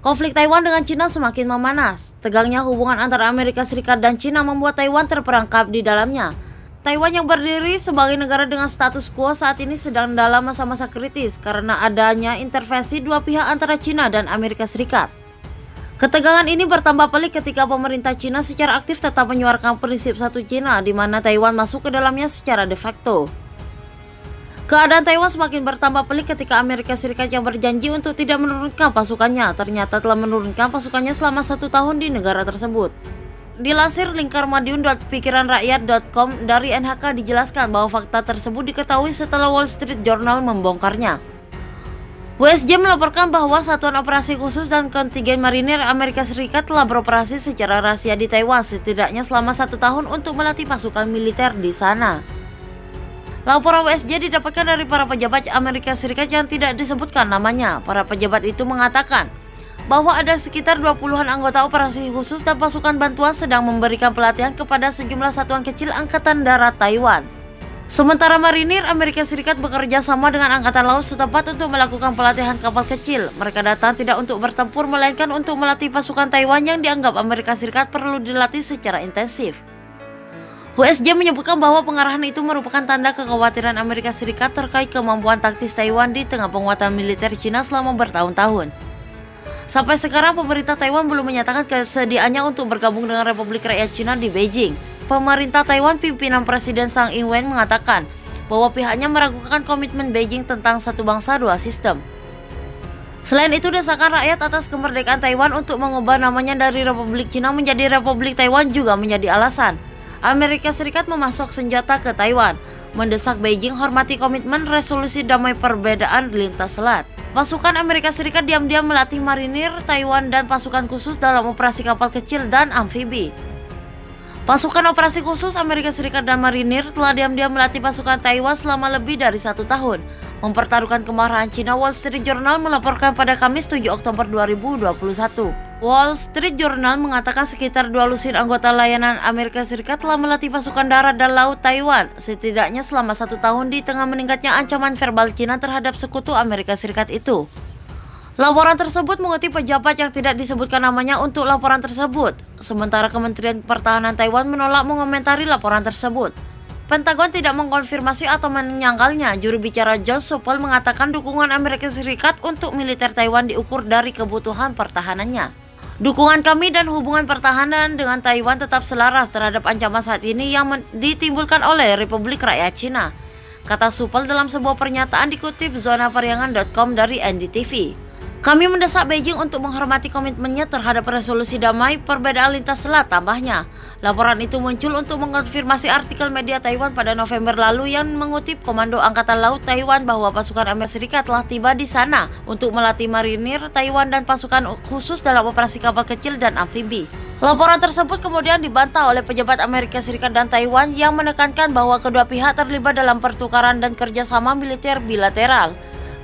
Konflik Taiwan dengan Cina semakin memanas. Tegangnya hubungan antara Amerika Serikat dan Cina membuat Taiwan terperangkap di dalamnya. Taiwan yang berdiri sebagai negara dengan status quo saat ini sedang dalam masa-masa kritis karena adanya intervensi dua pihak antara Cina dan Amerika Serikat. Ketegangan ini bertambah pelik ketika pemerintah Cina secara aktif tetap menyuarakan prinsip satu Cina di mana Taiwan masuk ke dalamnya secara de facto. Keadaan Taiwan semakin bertambah pelik ketika Amerika Serikat yang berjanji untuk tidak menurunkan pasukannya ternyata telah menurunkan pasukannya selama 1 tahun di negara tersebut. Dilansir lingkarmadiun.pikiranrakyat.com dari NHK dijelaskan bahwa fakta tersebut diketahui setelah Wall Street Journal membongkarnya. WSJ melaporkan bahwa Satuan Operasi Khusus dan Kontingen Marinir Amerika Serikat telah beroperasi secara rahasia di Taiwan setidaknya selama 1 tahun untuk melatih pasukan militer di sana. Laporan WSJ didapatkan dari para pejabat Amerika Serikat yang tidak disebutkan namanya. Para pejabat itu mengatakan bahwa ada sekitar 20-an anggota operasi khusus dan pasukan bantuan sedang memberikan pelatihan kepada sejumlah satuan kecil Angkatan Darat Taiwan. Sementara marinir Amerika Serikat bekerja sama dengan Angkatan Laut setempat untuk melakukan pelatihan kapal kecil. Mereka datang tidak untuk bertempur melainkan untuk melatih pasukan Taiwan yang dianggap Amerika Serikat perlu dilatih secara intensif. WSJ menyebutkan bahwa pengarahan itu merupakan tanda kekhawatiran Amerika Serikat terkait kemampuan taktis Taiwan di tengah penguatan militer Cina selama bertahun-tahun. Sampai sekarang pemerintah Taiwan belum menyatakan kesediaannya untuk bergabung dengan Republik Rakyat Cina di Beijing. Pemerintah Taiwan pimpinan Presiden Tsang Ing-wen mengatakan bahwa pihaknya meragukan komitmen Beijing tentang satu bangsa dua sistem. Selain itu, desakan rakyat atas kemerdekaan Taiwan untuk mengubah namanya dari Republik Cina menjadi Republik Taiwan juga menjadi alasan Amerika Serikat memasok senjata ke Taiwan, mendesak Beijing hormati komitmen resolusi damai perbedaan lintas selat. Pasukan Amerika Serikat diam-diam melatih marinir Taiwan dan pasukan khusus dalam operasi kapal kecil dan amfibi. Pasukan operasi khusus Amerika Serikat dan marinir telah diam-diam melatih pasukan Taiwan selama lebih dari 1 tahun, mempertaruhkan kemarahan Cina. Wall Street Journal melaporkan pada Kamis 7 Oktober 2021. Wall Street Journal mengatakan sekitar 2 lusin anggota layanan Amerika Serikat telah melatih pasukan darat dan laut Taiwan setidaknya selama 1 tahun di tengah meningkatnya ancaman verbal Cina terhadap sekutu Amerika Serikat itu. Laporan tersebut mengutip pejabat yang tidak disebutkan namanya untuk laporan tersebut, sementara Kementerian Pertahanan Taiwan menolak mengomentari laporan tersebut. Pentagon tidak mengkonfirmasi atau menyangkalnya. Juru bicara John Supple mengatakan dukungan Amerika Serikat untuk militer Taiwan diukur dari kebutuhan pertahanannya. Dukungan kami dan hubungan pertahanan dengan Taiwan tetap selaras terhadap ancaman saat ini yang ditimbulkan oleh Republik Rakyat Cina, kata Supple dalam sebuah pernyataan dikutip zonapariangan.com dari NDTV. Kami mendesak Beijing untuk menghormati komitmennya terhadap resolusi damai perbedaan lintas selat, tambahnya. Laporan itu muncul untuk mengkonfirmasi artikel media Taiwan pada November lalu yang mengutip Komando Angkatan Laut Taiwan bahwa pasukan Amerika Serikat telah tiba di sana untuk melatih marinir Taiwan dan pasukan khusus dalam operasi kapal kecil dan amfibi. Laporan tersebut kemudian dibantah oleh pejabat Amerika Serikat dan Taiwan yang menekankan bahwa kedua pihak terlibat dalam pertukaran dan kerjasama militer bilateral.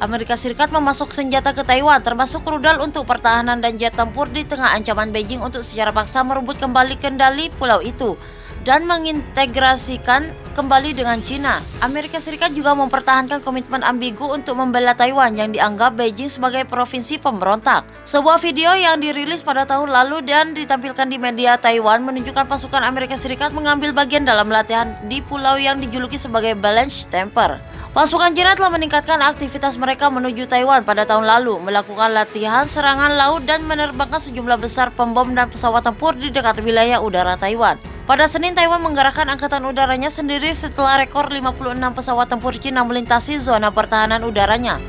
Amerika Serikat memasok senjata ke Taiwan termasuk rudal untuk pertahanan dan jet tempur di tengah ancaman Beijing untuk secara paksa merebut kembali kendali pulau itu dan mengintegrasikan kembali dengan Cina. Amerika Serikat juga mempertahankan komitmen ambigu untuk membela Taiwan yang dianggap Beijing sebagai provinsi pemberontak. Sebuah video yang dirilis pada tahun lalu dan ditampilkan di media Taiwan menunjukkan pasukan Amerika Serikat mengambil bagian dalam latihan di pulau yang dijuluki sebagai Balance Temper. Pasukan Cina telah meningkatkan aktivitas mereka menuju Taiwan pada tahun lalu, melakukan latihan serangan laut dan menerbangkan sejumlah besar pembom dan pesawat tempur di dekat wilayah udara Taiwan. Pada Senin, Taiwan menggerakkan angkatan udaranya sendiri setelah rekor 56 pesawat tempur Cina melintasi zona pertahanan udaranya.